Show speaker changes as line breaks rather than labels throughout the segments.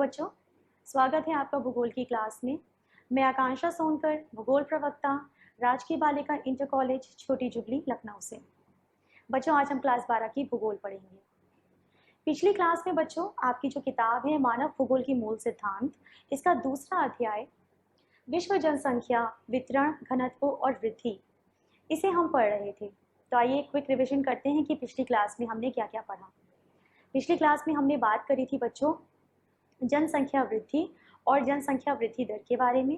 बच्चों, स्वागत है आपका भूगोल की क्लास में। मैं आकांक्षा सोनकर, भूगोल प्रवक्ता, राजकीय बालिका इंटर कॉलेज छोटी जुबली लखनऊ से। बच्चों, आज हम क्लास 12 की भूगोल पढ़ेंगे। पिछली क्लास में बच्चों आपकी जो किताब है मानव भूगोल की मूल सिद्धांत, इसका दूसरा अध्याय विश्व जनसंख्या, वितरण, घनत्व और वृद्धि, इसे हम पढ़ रहे थे। तो आइए एक क्विक रिविजन करते हैं कि पिछली क्लास में हमने क्या क्या पढ़ा। पिछली क्लास में हमने बात करी थी बच्चों जनसंख्या वृद्धि और जनसंख्या वृद्धि दर के बारे में।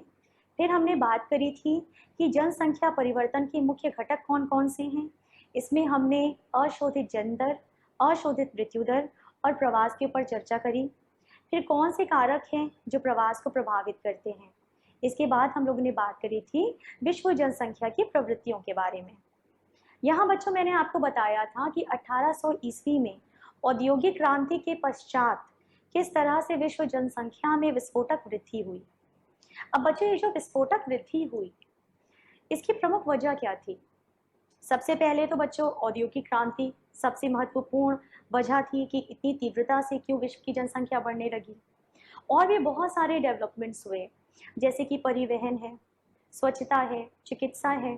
फिर हमने बात करी थी कि जनसंख्या परिवर्तन के मुख्य घटक कौन कौन से हैं। इसमें हमने अशोधित जन्म दर, अशोधित मृत्यु दर और प्रवास के ऊपर चर्चा करी। फिर कौन से कारक हैं जो प्रवास को प्रभावित करते हैं। इसके बाद हम लोगों ने बात करी थी विश्व जनसंख्या की प्रवृत्तियों के बारे में। यहाँ बच्चों मैंने आपको बताया था कि 1800 ईस्वी में औद्योगिक क्रांति के पश्चात किस तरह से विश्व जनसंख्या में विस्फोटक वृद्धि हुई। अब बच्चों, ये जो विस्फोटक वृद्धि हुई, इसकी प्रमुख वजह क्या थी? सबसे पहले तो बच्चों औद्योगिक क्रांति सबसे महत्वपूर्ण वजह थी कि इतनी तीव्रता से क्यों विश्व की जनसंख्या बढ़ने लगी। और भी बहुत सारे डेवलपमेंट्स हुए, जैसे कि परिवहन है, स्वच्छता है, चिकित्सा है,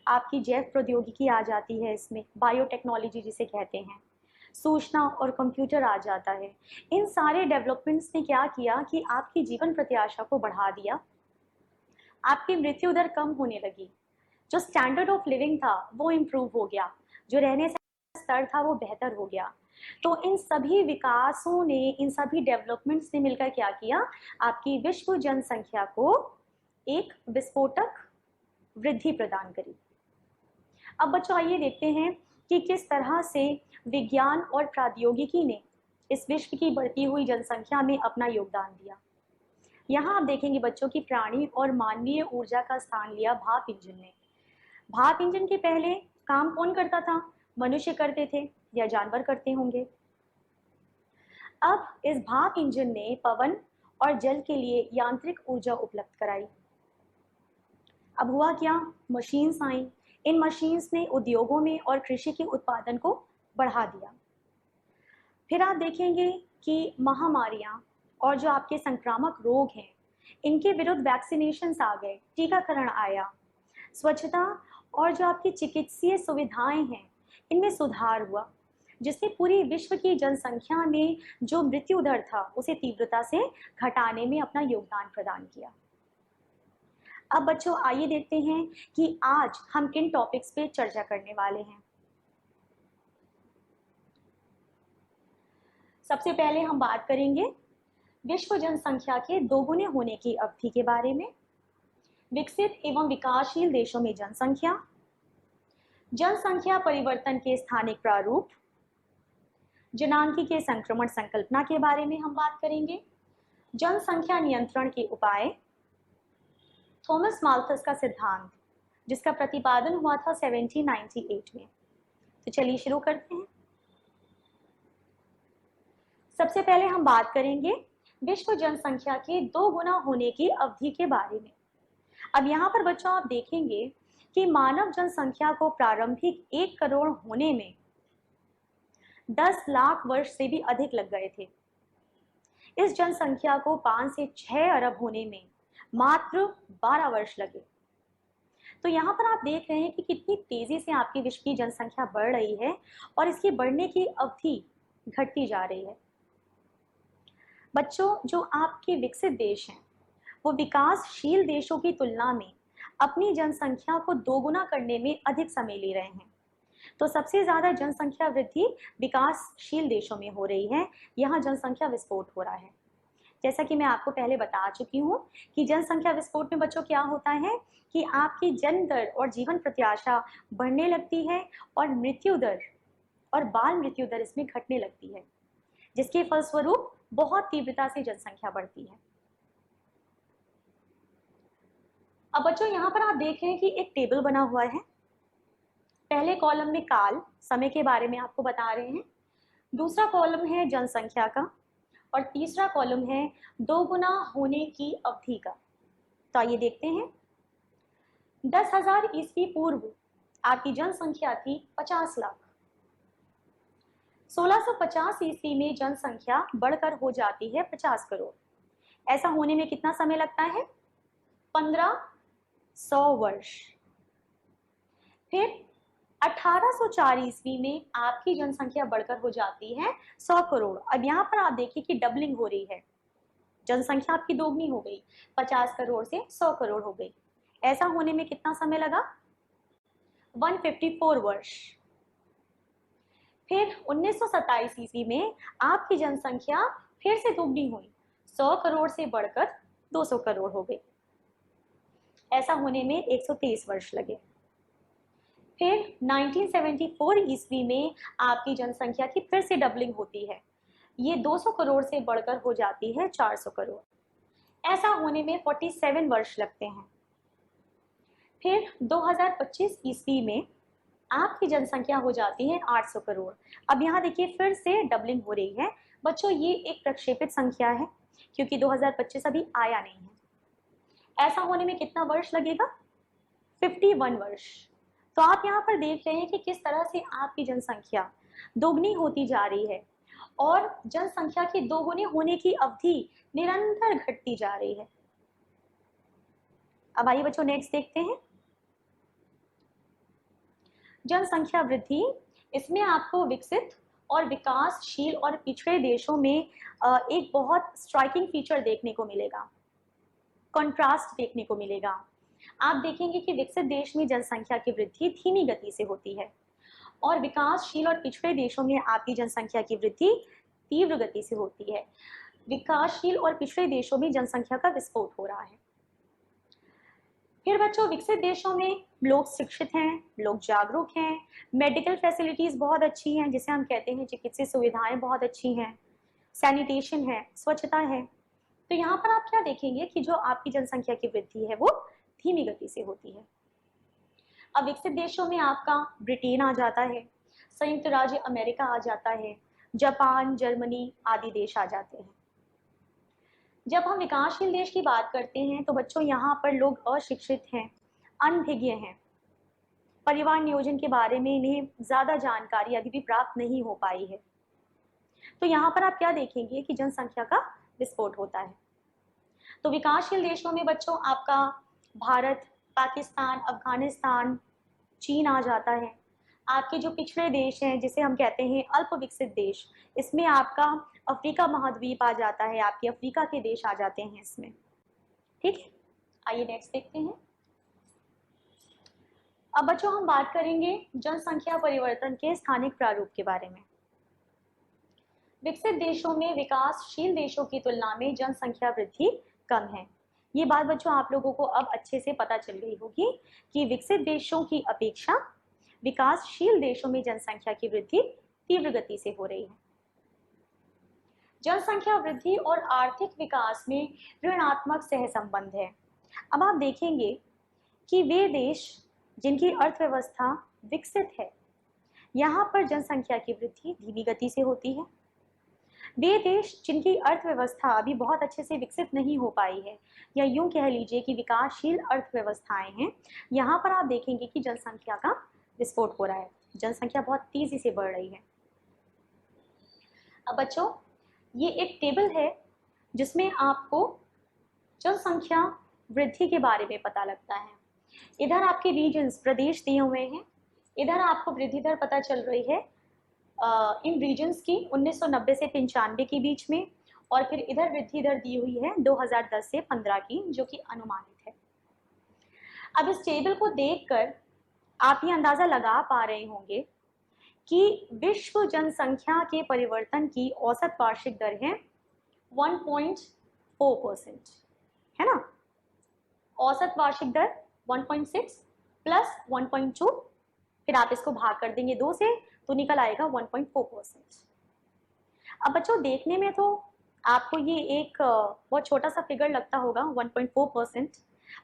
आपकी जैव प्रौद्योगिकी आ जाती है, इसमें बायोटेक्नोलॉजी जिसे कहते हैं, सूचना और कंप्यूटर आ जाता है। इन सारे डेवलपमेंट्स ने क्या किया कि आपकी जीवन प्रत्याशा को बढ़ा दिया, आपकी मृत्यु दर कम होने लगी, जो स्टैंडर्ड ऑफ लिविंग था वो इम्प्रूव हो गया, जो रहने का स्तर था वो बेहतर हो गया। तो इन सभी विकासों ने, इन सभी डेवलपमेंट्स ने मिलकर क्या किया, आपकी विश्व जनसंख्या को एक विस्फोटक वृद्धि प्रदान करी। अब बच्चों आइए देखते हैं कि किस तरह से विज्ञान और प्रौद्योगिकी ने इस विश्व की बढ़ती हुई जनसंख्या में अपना योगदान दिया। यहाँ आप देखेंगे बच्चों की प्राणी और मानवीय ऊर्जा का स्थान लिया भाप इंजन ने। भाप इंजन के पहले काम कौन करता था? मनुष्य करते थे या जानवर करते होंगे। अब इस भाप इंजन ने पवन और जल के लिए यांत्रिक ऊर्जा उपलब्ध कराई। अब हुआ क्या? मशीन्स आई। इन मशीन्स ने उद्योगों में और कृषि के उत्पादन को बढ़ा दिया। फिर आप देखेंगे कि महामारियां और जो आपके संक्रामक रोग हैं, इनके विरुद्ध वैक्सीनेशंस आ गए, टीकाकरण आया। स्वच्छता और जो आपकी चिकित्सीय सुविधाएं हैं, इनमें सुधार हुआ, जिसने पूरी विश्व की जनसंख्या में जो मृत्यु दर था उसे तीव्रता से घटाने में अपना योगदान प्रदान किया। अब बच्चों आइए देखते हैं कि आज हम किन टॉपिक्स पे चर्चा करने वाले हैं। सबसे पहले हम बात करेंगे विश्व जनसंख्या के दोगुने होने की अवधि के बारे में, विकसित एवं विकासशील देशों में जनसंख्या, जनसंख्या परिवर्तन के स्थानिक प्रारूप, जनांकी के संक्रमण संकल्पना के बारे में हम बात करेंगे, जनसंख्या नियंत्रण के उपाय, थॉमस माल्थस का सिद्धांत जिसका प्रतिपादन हुआ था 1798 में। तो चलिए शुरू करते हैं। सबसे पहले हम बात करेंगे विश्व जनसंख्या के 2 गुना होने की अवधि के बारे में। अब यहाँ पर बच्चों आप देखेंगे कि मानव जनसंख्या को प्रारंभिक 1 करोड़ होने में 10 लाख वर्ष से भी अधिक लग गए थे। इस जनसंख्या को 5 से 6 अरब होने में मात्र 12 वर्ष लगे। तो यहाँ पर आप देख रहे हैं कि कितनी तेजी से आपकी विश्व की जनसंख्या बढ़ रही है और इसकी बढ़ने की अवधि घटती जा रही है। बच्चों, जो आपके विकसित देश हैं वो विकासशील देशों की तुलना में अपनी जनसंख्या को दोगुना करने में अधिक समय ले रहे हैं। तो सबसे ज्यादा जनसंख्या वृद्धि विकासशील देशों में हो रही है, यहाँ जनसंख्या विस्फोट हो रहा है। जैसा कि मैं आपको पहले बता चुकी हूँ कि जनसंख्या विस्फोट में बच्चों क्या होता है कि आपकी जन्म दर और जीवन प्रत्याशा बढ़ने लगती है और मृत्यु दर और बाल मृत्यु दर इसमें घटने लगती है, जिसके फलस्वरूप बहुत तीव्रता से जनसंख्या बढ़ती है। अब बच्चों यहाँ पर आप देख रहे हैं कि एक टेबल बना हुआ है। पहले कॉलम में काल, समय के बारे में आपको बता रहे हैं, दूसरा कॉलम है जनसंख्या का और तीसरा कॉलम है 2 गुना होने की अवधि का। तो आइए देखते हैं। 10,000 ईस्वी पूर्व आपकी जनसंख्या थी 50 लाख। 1650 ईस्वी में जनसंख्या बढ़कर हो जाती है 50 करोड़। ऐसा होने में कितना समय लगता है? 1500 वर्ष। फिर 1804 ईस्वी में आपकी जनसंख्या बढ़कर हो जाती है 100 करोड़। अब यहाँ पर आप देखिए कि डबलिंग हो रही है, जनसंख्या आपकी दोगुनी हो गई, 50 करोड़ से 100 करोड़ हो गई। ऐसा होने में कितना समय लगा? 154 वर्ष। फिर 1927 ईस्वी में आपकी जनसंख्या फिर से दोगुनी हुई, 100 करोड़ से बढ़कर 200 करोड़ हो गई। ऐसा होने में 123 वर्ष लगे। फिर 1974 ईस्वी में आपकी जनसंख्या की फिर से डबलिंग होती है, ये 200 करोड़ से बढ़कर हो जाती है 400 करोड़। ऐसा होने में 47 वर्ष लगते हैं। फिर 2025 ईस्वी में आपकी जनसंख्या हो जाती है 800 करोड़। अब यहाँ देखिए फिर से डबलिंग हो रही है। बच्चों ये एक प्रक्षेपित संख्या है क्योंकि 2025 अभी आया नहीं है। ऐसा होने में कितना वर्ष लगेगा? 51 वर्ष। तो आप यहाँ पर देख रहे हैं कि किस तरह से आपकी जनसंख्या दोगुनी होती जा रही है और जनसंख्या की दोगुनी होने की अवधि निरंतर घटती जा रही है। अब आइए बच्चों नेक्स्ट देखते हैं, जनसंख्या वृद्धि। इसमें आपको विकसित और विकासशील और पिछड़े देशों में एक बहुत स्ट्राइकिंग फीचर देखने को मिलेगा, कंट्रास्ट देखने को मिलेगा। आप देखेंगे कि विकसित देश में जनसंख्या की वृद्धि धीमी गति से होती है और विकासशील और पिछड़े देशों में आपकी जनसंख्या की वृद्धि तीव्र गति से होती है। विकासशील और पिछड़े देशों में जनसंख्या का विस्फोट हो रहा है। फिर बच्चों विकसित देशों में लोग शिक्षित हैं, लोग जागरूक हैं, मेडिकल फैसिलिटीज बहुत अच्छी हैं, जिसे हम कहते हैं चिकित्सीय सुविधाएं बहुत अच्छी हैं, सैनिटेशन है, स्वच्छता है। तो यहाँ पर आप क्या देखेंगे कि जो आपकी जनसंख्या की वृद्धि है वो धीमी गति से होती है। अब विकसित देशों में आपका ब्रिटेन आ जाता है, संयुक्त राज्य अमेरिका आ जाता है, जापान, जर्मनी आदि देश आ जाते हैं। जब हम विकासशील देश की बात करते हैं तो बच्चों यहाँ पर लोग अशिक्षित हैं, अनभिज्ञ हैं, परिवार नियोजन के बारे में इन्हें ज्यादा जानकारी अभी भी प्राप्त नहीं हो पाई है। तो यहाँ पर आप क्या देखेंगे कि जनसंख्या का विस्फोट होता है। तो विकासशील देशों में बच्चों आपका भारत, पाकिस्तान, अफगानिस्तान, चीन आ जाता है। आपके जो पिछड़े देश हैं जिसे हम कहते हैं अल्प विकसित देश, इसमें आपका अफ्रीका महाद्वीप आ जाता है, आपके अफ्रीका के देश आ जाते हैं इसमें। ठीक है, आइए नेक्स्ट देखते हैं। अब बच्चों हम बात करेंगे जनसंख्या परिवर्तन के स्थानिक प्रारूप के बारे में। विकसित देशों में विकासशील देशों की तुलना में जनसंख्या वृद्धि कम है। ये बात बच्चों आप लोगों को अब अच्छे से पता चल गई होगी कि विकसित देशों की अपेक्षा विकासशील देशों में जनसंख्या की वृद्धि तीव्र गति से हो रही है। जनसंख्या वृद्धि और आर्थिक विकास में ऋणात्मक सहसंबंध है। अब आप देखेंगे कि वे देश जिनकी अर्थव्यवस्था विकसित है, यहाँ पर जनसंख्या की वृद्धि धीमी गति से होती है। वे देश जिनकी अर्थव्यवस्था अभी बहुत अच्छे से विकसित नहीं हो पाई है, या यूं कह लीजिए कि विकासशील अर्थव्यवस्थाएं हैं, यहाँ पर आप देखेंगे कि जनसंख्या का विस्फोट हो रहा है, जनसंख्या बहुत तेजी से बढ़ रही है। अब बच्चों ये एक टेबल है जिसमें आपको जनसंख्या वृद्धि के बारे में पता लगता है। इधर आपके रीजन्स, प्रदेश दिए हुए हैं, इधर आपको वृद्धि दर पता चल रही है इन रीजन्स की 1990 से 95 के बीच में, और फिर इधर वृद्धि दर दी हुई है 2010 से 15 की, जो कि अनुमानित है। अब इस टेबल को देखकर आप ये अंदाजा लगा पा रहे होंगे कि विश्व जनसंख्या के परिवर्तन की औसत वार्षिक दर है 1.4%, है ना। औसत वार्षिक दर 1.6 प्लस 1.2, फिर आप इसको भाग कर देंगे 2 से तो निकल आएगा 1.4%। अब बच्चों देखने में तो आपको ये एक बहुत छोटा सा फिगर लगता होगा 1.4%,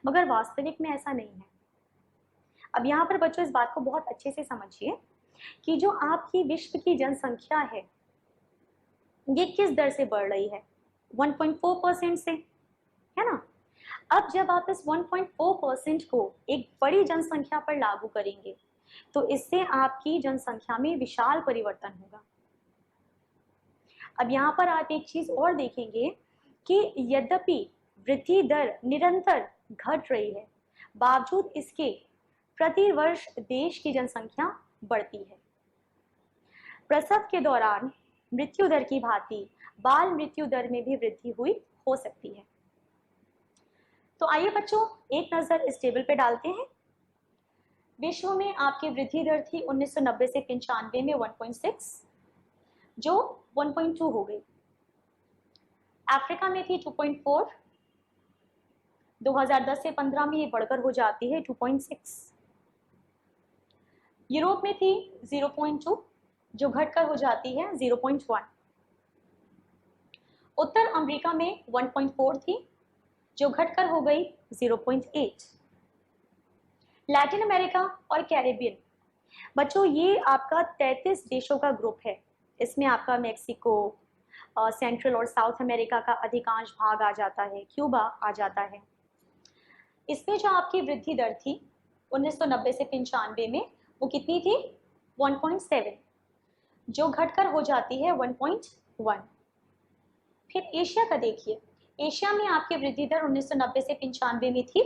मगर वास्तविक में ऐसा नहीं है। अब यहाँ पर बच्चों इस बात को बहुत अच्छे से समझिए कि जो आपकी विश्व की जनसंख्या है ये किस दर से बढ़ रही है, 1.4% से, है ना। अब जब आप इस 1.4% को एक बड़ी जनसंख्या पर लागू करेंगे तो इससे आपकी जनसंख्या में विशाल परिवर्तन होगा। अब यहाँ पर आप एक चीज और देखेंगे कि यद्यपि वृद्धि दर निरंतर घट रही है, बावजूद इसके प्रति वर्ष देश की जनसंख्या बढ़ती है। प्रसव के दौरान मृत्यु दर की भांति बाल मृत्यु दर में भी वृद्धि हुई हो सकती है। तो आइए बच्चों एक नजर इस टेबल पे डालते हैं। विश्व में आपकी वृद्धि दर थी 1990 से 95 में 1.6, जो 1.2 हो गई। अफ्रीका में थी 2.4, 2010 से 15 में ये बढ़कर हो जाती है 2.6। यूरोप में थी 0.2, जो घटकर हो जाती है 0.1। उत्तर अमेरिका में 1.4 थी, जो घटकर हो गई 0.8। लैटिन अमेरिका और कैरेबियन, बच्चों ये आपका 33 देशों का ग्रुप है। इसमें आपका मेक्सिको, सेंट्रल और साउथ अमेरिका का अधिकांश भाग आ जाता है, क्यूबा आ जाता है। इसमें जो आपकी वृद्धि दर थी 1990 से 95 में वो कितनी थी? 1.7, जो घटकर हो जाती है 1.1। फिर एशिया का देखिए, एशिया में आपकी वृद्धि दर 1990 से 95 में थी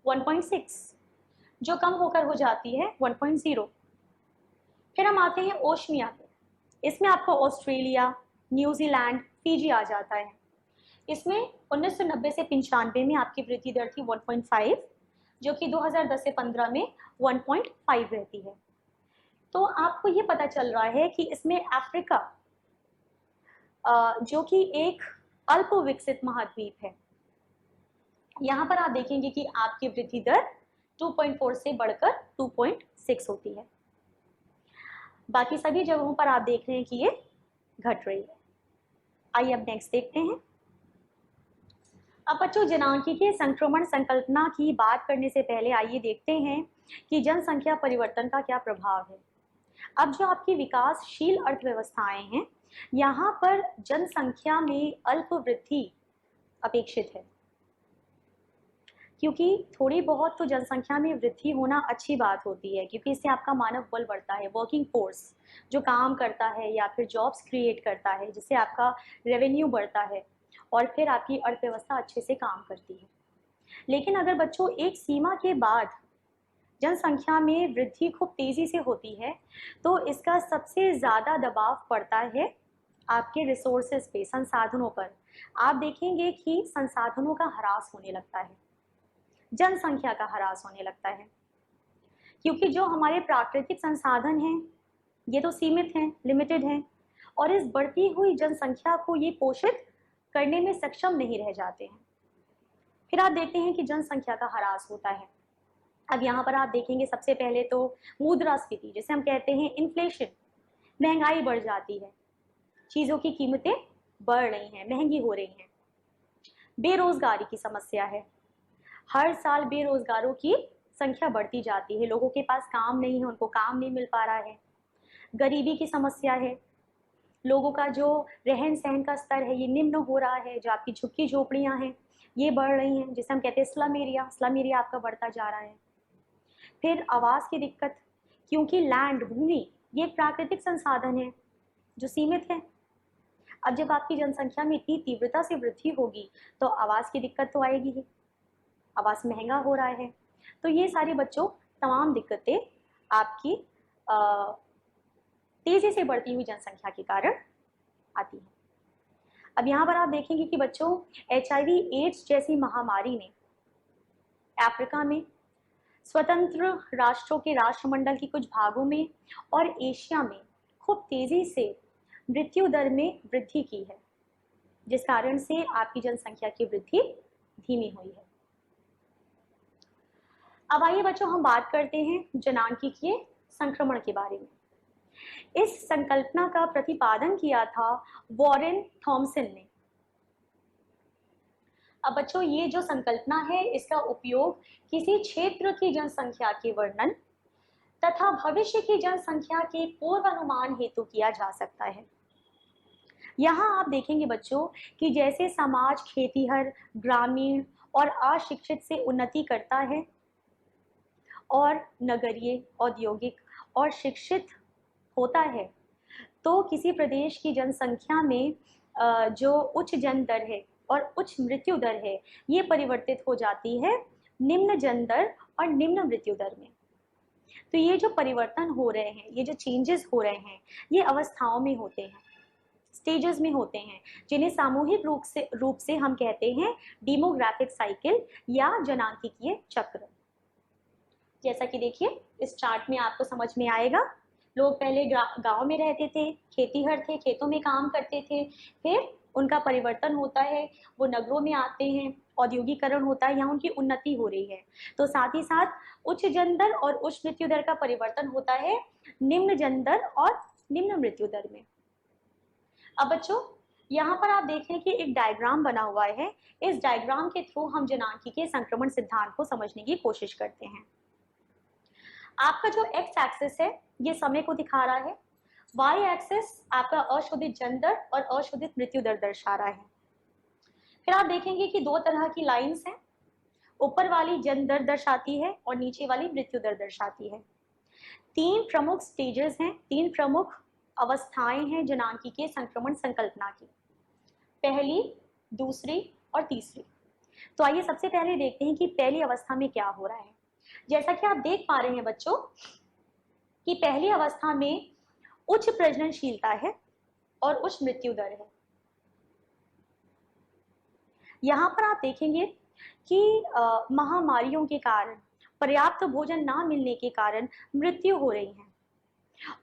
1.6, जो कम होकर हो जाती है 1.0। फिर हम आते हैं ओशनिया पे। इसमें आपको ऑस्ट्रेलिया, न्यूजीलैंड, फिजी आ जाता है। इसमें 1990 से 95 में आपकी वृद्धि दर थी 1.5, जो कि 2010 से 15 में 1.5 रहती है। तो आपको ये पता चल रहा है कि इसमें अफ्रीका, जो कि एक अल्प विकसित महाद्वीप है, यहाँ पर आप देखेंगे कि आपकी वृद्धि दर 2.4 से बढ़कर 2.6 होती है। बाकी सभी जगहों पर आप देख रहे हैं कि ये घट रही है। आइए अब नेक्स्ट देखते हैं। अब बच्चों जनांकीय संक्रमण संकल्पना की बात करने से पहले आइए देखते हैं कि जनसंख्या परिवर्तन का क्या प्रभाव है। अब जो आपकी विकासशील अर्थव्यवस्थाएं हैं, यहाँ पर जनसंख्या में अल्प वृद्धि अपेक्षित है, क्योंकि थोड़ी बहुत तो जनसंख्या में वृद्धि होना अच्छी बात होती है, क्योंकि इससे आपका मानव बल बढ़ता है, वर्किंग फोर्स जो काम करता है या फिर जॉब्स क्रिएट करता है, जिससे आपका रेवेन्यू बढ़ता है और फिर आपकी अर्थव्यवस्था अच्छे से काम करती है। लेकिन अगर बच्चों एक सीमा के बाद जनसंख्या में वृद्धि खूब तेजी से होती है, तो इसका सबसे ज़्यादा दबाव पड़ता है आपके रिसोर्सेज पे, संसाधनों पर। आप देखेंगे कि संसाधनों का ह्रास होने लगता है, जनसंख्या का ह्रास होने लगता है, क्योंकि जो हमारे प्राकृतिक संसाधन हैं ये तो सीमित हैं, लिमिटेड हैं, और इस बढ़ती हुई जनसंख्या को ये पोषित करने में सक्षम नहीं रह जाते हैं। फिर आप देखते हैं कि जनसंख्या का ह्रास होता है। अब यहाँ पर आप देखेंगे सबसे पहले तो मुद्रास्फीति, जिसे हम कहते हैं इन्फ्लेशन, महंगाई बढ़ जाती है, चीज़ों की कीमतें बढ़ रही हैं, महंगी हो रही हैं। बेरोजगारी की समस्या है, हर साल बेरोजगारों की संख्या बढ़ती जाती है, लोगों के पास काम नहीं है, उनको काम नहीं मिल पा रहा है। गरीबी की समस्या है, लोगों का जो रहन सहन का स्तर है ये निम्न हो रहा है, जो आपकी झुग्गी झोपड़ियाँ हैं ये बढ़ रही हैं, जिसे हम कहते हैं स्लम एरिया आपका बढ़ता जा रहा है। फिर आवास की दिक्कत, क्योंकि लैंड, भूमि ये एक प्राकृतिक संसाधन है जो सीमित है। अब जब आपकी जनसंख्या में इतनी तीव्रता से वृद्धि होगी तो आवास की दिक्कत तो आएगी ही, आवास महंगा हो रहा है। तो ये सारे बच्चों तमाम दिक्कतें आपकी तेजी से बढ़ती हुई जनसंख्या के कारण आती है। अब यहाँ पर आप देखेंगे कि बच्चों HIV एड्स जैसी महामारी ने अफ्रीका में, स्वतंत्र राष्ट्रों के राष्ट्रमंडल के कुछ भागों में और एशिया में खूब तेजी से मृत्यु दर में वृद्धि की है, जिस कारण से आपकी जनसंख्या की वृद्धि धीमी हुई है। अब आइए बच्चों हम बात करते हैं जनांकीय संक्रमण के बारे में। इस संकल्पना का प्रतिपादन किया था वॉरेन थॉमसन ने। अब बच्चों ये जो संकल्पना है इसका उपयोग किसी क्षेत्र की जनसंख्या के वर्णन तथा भविष्य की जनसंख्या के पूर्वानुमान हेतु किया जा सकता है। यहाँ आप देखेंगे बच्चों कि जैसे समाज खेतीहर, ग्रामीण और अशिक्षित से उन्नति करता है और नगरीय, औद्योगिक और शिक्षित होता है, तो किसी प्रदेश की जनसंख्या में जो उच्च जन्म दर है और उच्च मृत्यु दर है, ये परिवर्तित हो जाती है निम्न जन्म दर और निम्न मृत्यु दर में। तो ये जो परिवर्तन हो रहे हैं, ये जो चेंजेस हो रहे हैं, ये अवस्थाओं में होते हैं, स्टेजेस में होते हैं, जिन्हें सामूहिक रूप से हम कहते हैं डेमोग्राफिक साइकिल या जनांकिकीय चक्र। जैसा कि देखिए इस चार्ट में आपको समझ में आएगा, लोग पहले गांव में रहते थे, खेतीहर थे, खेतों में काम करते थे, फिर उनका परिवर्तन होता है, वो नगरों में आते हैं, औद्योगिकरण होता है, यहाँ उनकी उन्नति हो रही है। तो साथ ही साथ उच्च जन्म दर और उच्च मृत्यु दर का परिवर्तन होता है निम्न जन्म दर और निम्न मृत्यु दर में। अब बच्चों यहाँ पर आप देख रहे हैं कि एक डायग्राम बना हुआ है। इस डायग्राम के थ्रू हम जनांकीय संक्रमण सिद्धांत को समझने की कोशिश करते हैं। आपका जो एक्स एक्सिस है ये समय को दिखा रहा है, वाई एक्सिस आपका अशोधित जन्म दर और अशोधित मृत्यु दर दर्शा रहा है। फिर आप देखेंगे कि दो तरह की लाइंस हैं, ऊपर वाली जन्म दर दर्शाती है और नीचे वाली मृत्यु दर दर्शाती है। तीन प्रमुख स्टेजेस हैं, तीन प्रमुख अवस्थाएं हैं जनांकीय संक्रमण संकल्पना की, पहली, दूसरी और तीसरी। तो आइए सबसे पहले देखते हैं कि पहली अवस्था में क्या हो रहा है। जैसा कि आप देख पा रहे हैं बच्चों कि पहली अवस्था में उच्च प्रजननशीलता है और उच्च मृत्यु दर है। यहाँ पर आप देखेंगे कि महामारियों के कारण, पर्याप्त भोजन ना मिलने के कारण मृत्यु हो रही है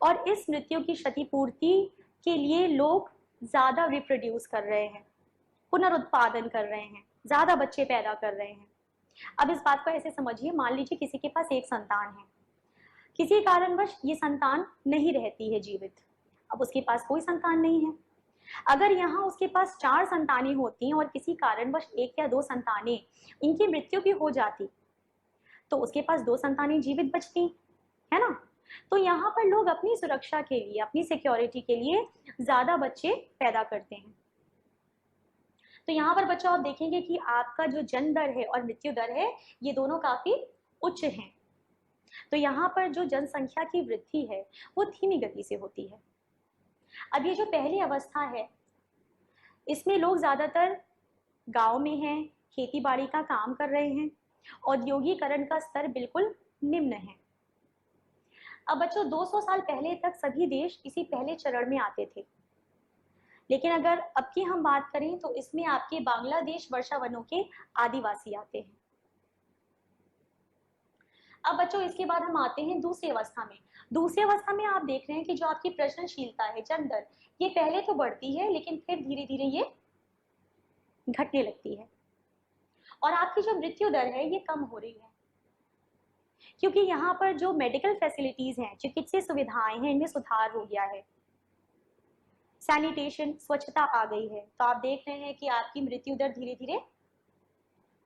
और इस मृत्यु की क्षतिपूर्ति के लिए लोग ज्यादा रिप्रोड्यूस कर रहे हैं, पुनरुत्पादन कर रहे हैं, ज्यादा बच्चे पैदा कर रहे हैं। अब इस बात को ऐसे समझिए, मान लीजिए किसी के पास एक संतान है, किसी कारणवश ये संतान नहीं रहती है जीवित, अब उसके पास कोई संतान नहीं है। अगर यहाँ उसके पास 4 संतानें होती और किसी कारणवश 1 या 2 संतानें इनकी मृत्यु भी हो जाती तो उसके पास 2 संतानें जीवित बचती, है ना। तो यहाँ पर लोग अपनी सुरक्षा के लिए, अपनी सिक्योरिटी के लिए ज्यादा बच्चे पैदा करते हैं। तो यहाँ पर बच्चों आप देखेंगे कि आपका जो जन्म दर है और मृत्यु दर है ये दोनों काफी उच्च हैं। तो यहाँ पर जो जनसंख्या की वृद्धि है वो धीमी गति से होती है। अब ये जो पहली अवस्था है इसमें लोग ज्यादातर गांव में हैं, खेती बाड़ी का काम कर रहे हैं, औद्योगिकरण का स्तर बिल्कुल निम्न है। अब बच्चों 200 साल पहले तक सभी देश इसी पहले चरण में आते थे, लेकिन अगर अब की हम बात करें तो इसमें आपके बांग्लादेश वर्षावनों के आदिवासी आते हैं। अब बच्चों इसके बाद हम आते हैं दूसरी अवस्था में। दूसरी अवस्था में आप देख रहे हैं कि जो आपकी प्रजननशीलता है, जन्म दर, ये पहले तो बढ़ती है लेकिन फिर धीरे धीरे ये घटने लगती है और आपकी जो मृत्यु दर है ये कम हो रही है, क्योंकि यहाँ पर जो मेडिकल फैसिलिटीज हैं, चिकित्सीय सुविधाएं हैं, इनमें सुधार हो गया है, सैनिटेशन, स्वच्छता आ गई है। तो आप देख रहे हैं कि आपकी मृत्यु दर धीरे धीरे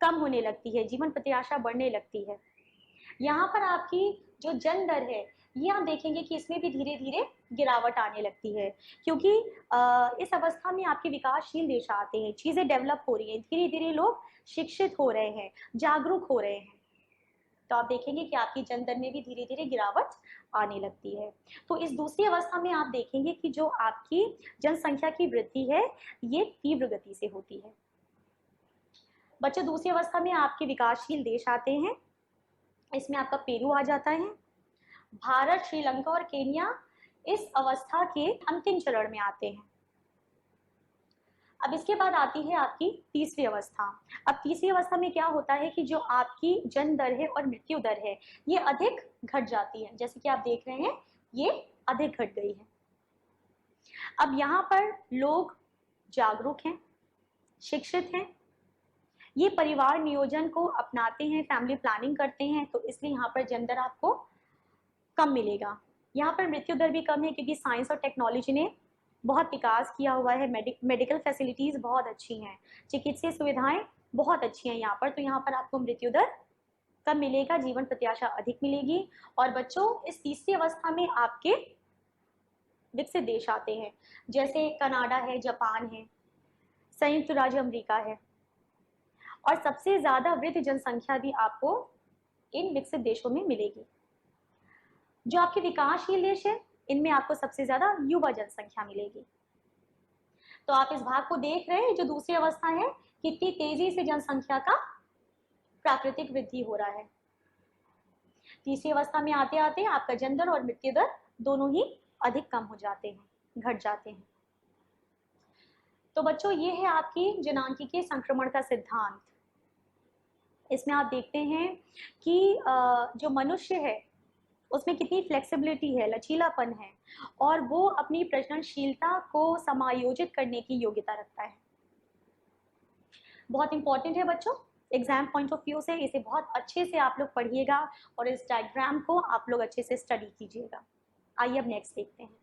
कम होने लगती है, जीवन प्रत्याशा बढ़ने लगती है। यहाँ पर आपकी जो जन्म दर है ये आप देखेंगे कि इसमें भी धीरे धीरे गिरावट आने लगती है, क्योंकि इस अवस्था में आपके विकासशील देश आते हैं, चीजें डेवलप हो रही हैं, धीरे धीरे लोग शिक्षित हो रहे हैं, जागरूक हो रहे हैं। तो आप देखेंगे कि आपकी जन्म दर में भी धीरे धीरे गिरावट आने लगती है। तो इस दूसरी अवस्था में आप देखेंगे कि जो आपकी जनसंख्या की वृद्धि है ये तीव्र गति से होती है। बच्चों दूसरी अवस्था में आपके विकासशील देश आते हैं, इसमें आपका पेरू आ जाता है, भारत, श्रीलंका और केन्या इस अवस्था के अंतिम चरण में आते हैं। अब इसके बाद आती है आपकी तीसरी अवस्था। अब तीसरी अवस्था में क्या होता है कि जो आपकी जन्म दर है और मृत्यु दर है ये अधिक घट जाती है, जैसे कि आप देख रहे हैं ये अधिक घट गई है। अब यहाँ पर लोग जागरूक हैं, शिक्षित हैं, ये परिवार नियोजन को अपनाते हैं, फैमिली प्लानिंग करते हैं, तो इसलिए यहाँ पर जन्म दर आपको कम मिलेगा। यहाँ पर मृत्यु दर भी कम है क्योंकि साइंस और टेक्नोलॉजी ने बहुत विकास किया हुआ है, मेडिकल फैसिलिटीज बहुत अच्छी हैं, चिकित्सीय सुविधाएं बहुत अच्छी हैं यहाँ पर, तो यहाँ पर आपको मृत्यु दर कम मिलेगा, जीवन प्रत्याशा अधिक मिलेगी। और बच्चों इस तीसरी अवस्था में आपके विकसित देश आते हैं, जैसे कनाडा है, जापान है, संयुक्त राज्य अमेरिका है, और सबसे ज्यादा वृद्ध जनसंख्या भी आपको इन विकसित देशों में मिलेगी। जो आपके विकासशील देश है इनमें आपको सबसे ज्यादा युवा जनसंख्या मिलेगी। तो आप इस भाग को देख रहे हैं, जो दूसरी अवस्था है, कितनी तेजी से जनसंख्या का प्राकृतिक वृद्धि हो रहा है। तीसरी अवस्था में आते आते आपका जन्म दर और मृत्यु दर दोनों ही अधिक कम हो जाते हैं, घट जाते हैं। तो बच्चों, ये है आपकी जनांकीय संक्रमण का सिद्धांत। इसमें आप देखते हैं कि जो मनुष्य है उसमें कितनी फ्लेक्सिबिलिटी है, लचीलापन है, और वो अपनी प्रजननशीलता को समायोजित करने की योग्यता रखता है। बहुत इंपॉर्टेंट है बच्चों, एग्जाम पॉइंट ऑफ व्यू से इसे बहुत अच्छे से आप लोग पढ़िएगा और इस डायग्राम को आप लोग अच्छे से स्टडी कीजिएगा। आइए अब नेक्स्ट देखते हैं।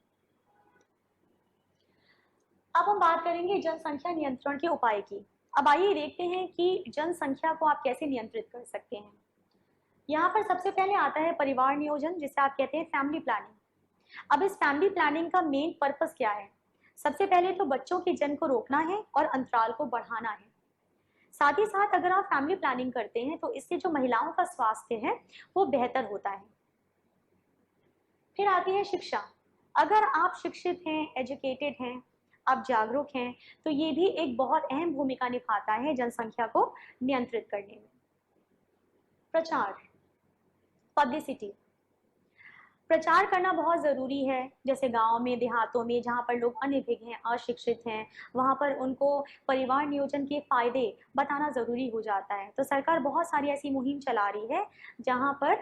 अब हम बात करेंगे जनसंख्या नियंत्रण के उपाय की। अब आइए देखते हैं कि जनसंख्या को आप कैसे नियंत्रित कर सकते हैं। यहाँ पर सबसे पहले आता है परिवार नियोजन, जिसे आप कहते हैं फैमिली प्लानिंग। अब इस फैमिली प्लानिंग का मेन पर्पस क्या है? सबसे पहले तो बच्चों के जन्म को रोकना है और अंतराल को बढ़ाना है। साथ ही साथ अगर आप फैमिली प्लानिंग करते हैं तो इससे जो महिलाओं का स्वास्थ्य है वो बेहतर होता है। फिर आती है शिक्षा। अगर आप शिक्षित हैं, एजुकेटेड हैं, आप जागरूक हैं, तो ये भी एक बहुत अहम भूमिका निभाता है जनसंख्या को नियंत्रित करने में। प्रचार, पब्लिसिटी, प्रचार करना बहुत ज़रूरी है। जैसे गांव में, देहातों में, जहाँ पर लोग अनभिज्ञ हैं, अशिक्षित हैं, वहाँ पर उनको परिवार नियोजन के फायदे बताना ज़रूरी हो जाता है। तो सरकार बहुत सारी ऐसी मुहिम चला रही है जहाँ पर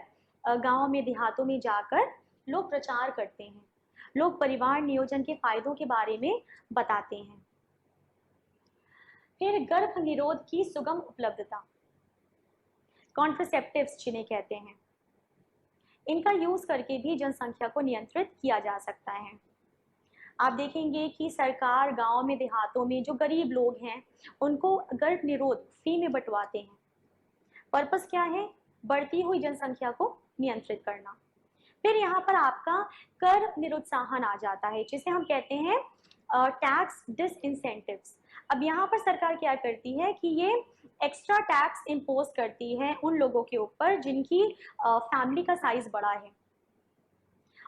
गांव में, देहातों में जाकर लोग प्रचार करते हैं, लोग परिवार नियोजन के फायदों के बारे में बताते हैं। फिर गर्भ निरोध की सुगम उपलब्धता, कॉन्ट्रासेप्टिव्स जिन्हें कहते हैं, इनका यूज करके भी जनसंख्या को नियंत्रित किया जा सकता है। आप देखेंगे कि सरकार गांव में, देहातों में जो गरीब लोग हैं उनको गर्भ निरोध फ्री में बंटवाते हैं। पर्पस क्या है? बढ़ती हुई जनसंख्या को नियंत्रित करना। फिर यहाँ पर आपका कर निरुत्साहन आ जाता है, जिसे हम कहते हैं टैक्स डिसइंसेंटिव्स। अब यहाँ पर सरकार क्या करती है कि ये एक्स्ट्रा टैक्स इम्पोज करती है उन लोगों के ऊपर जिनकी फैमिली का साइज बड़ा है।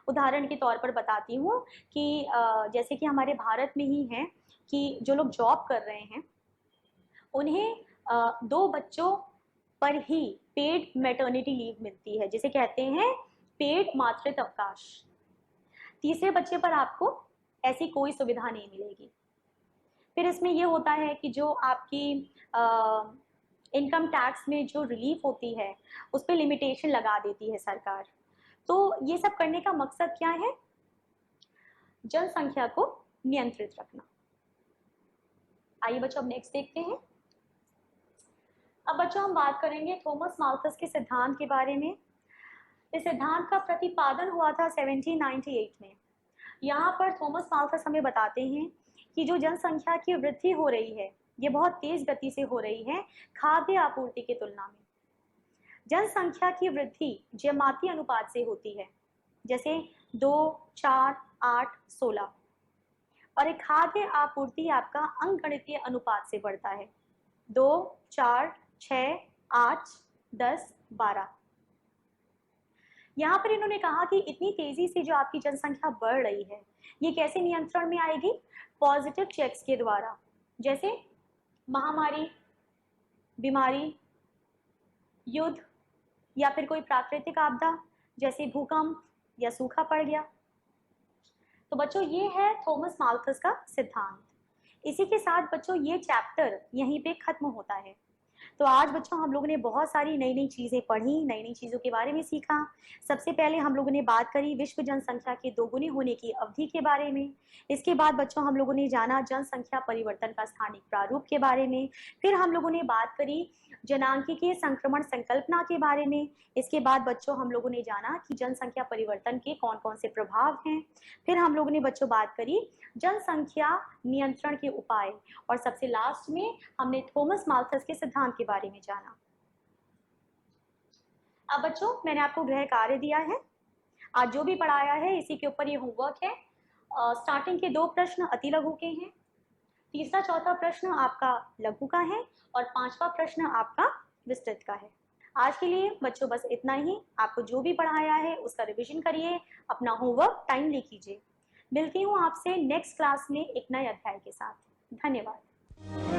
उदाहरण के तौर पर बताती हूँ कि जैसे कि हमारे भारत में ही है कि जो लोग जॉब कर रहे हैं उन्हें 2 बच्चों पर ही पेड मैटरनिटी लीव मिलती है, जिसे कहते हैं पेड मातृत्व अवकाश। तीसरे बच्चे पर आपको ऐसी कोई सुविधा नहीं मिलेगी। फिर इसमें यह होता है कि जो आपकी इनकम टैक्स में जो रिलीफ होती है उस पर लिमिटेशन लगा देती है सरकार। तो ये सब करने का मकसद क्या है? जनसंख्या को नियंत्रित रखना। आइए बच्चों अब नेक्स्ट देखते हैं। अब बच्चों हम बात करेंगे थॉमस माल्थस के सिद्धांत के बारे में। इस सिद्धांत का प्रतिपादन हुआ था 1798 में। यहाँ पर थॉमस माल्थस हमें बताते हैं कि जो जनसंख्या की वृद्धि हो रही है ये बहुत तेज गति से हो रही है खाद्य आपूर्ति की तुलना में। जनसंख्या की वृद्धि जमाती अनुपात से होती है, जैसे 2, 4, 8, 16, और एक खाद्य आपूर्ति आपका अंकगणितीय अनुपात से बढ़ता है, 2, 4, 6, 8, 10, 12। यहाँ पर इन्होंने कहा कि इतनी तेजी से जो आपकी जनसंख्या बढ़ रही है ये कैसे नियंत्रण में आएगी? पॉजिटिव चेक्स के द्वारा, जैसे महामारी, बीमारी, युद्ध, या फिर कोई प्राकृतिक आपदा जैसे भूकंप या सूखा पड़ गया। तो बच्चों ये है थॉमस माल्थस का सिद्धांत। इसी के साथ बच्चों ये चैप्टर यहीं पे खत्म होता है। तो आज बच्चों हम लोगों ने बहुत सारी नई नई चीजें पढ़ी, नई नई चीजों के बारे में सीखा। सबसे पहले हम लोगों ने बात करी विश्व जनसंख्या के दोगुनी होने की अवधि के बारे में। इसके बाद बच्चों हम लोगों ने जाना जनसंख्या परिवर्तन का स्थानिक प्रारूप के बारे में। फिर हम लोगों ने बात करी जनांकीय संक्रमण संकल्पना के बारे में। इसके बाद बच्चों हम लोगों ने जाना कि जनसंख्या परिवर्तन के कौन कौन से प्रभाव हैं। फिर हम लोगों ने बच्चों बात करी जनसंख्या नियंत्रण के उपाय, और सबसे लास्ट में हमने थॉमस माल्थस के सिद्धांत के बारे में जाना। अब बच्चों मैंने आपको गृह कार्य दिया है, आज जो भी पढ़ाया है इसी के ऊपर ये होमवर्क है। स्टार्टिंग के 2 प्रश्न अति लघु के हैं, तीसरा चौथा प्रश्न आपका लघु का है, और 5वां प्रश्न आपका विस्तृत का है। आज के लिए बच्चों बस इतना ही। आपको जो भी पढ़ाया है उसका रिवीजन करिए, अपना होमवर्क टाइमली कीजिए। मिलती हूँ आपसे नेक्स्ट क्लास में एक नए अध्याय के साथ। धन्यवाद।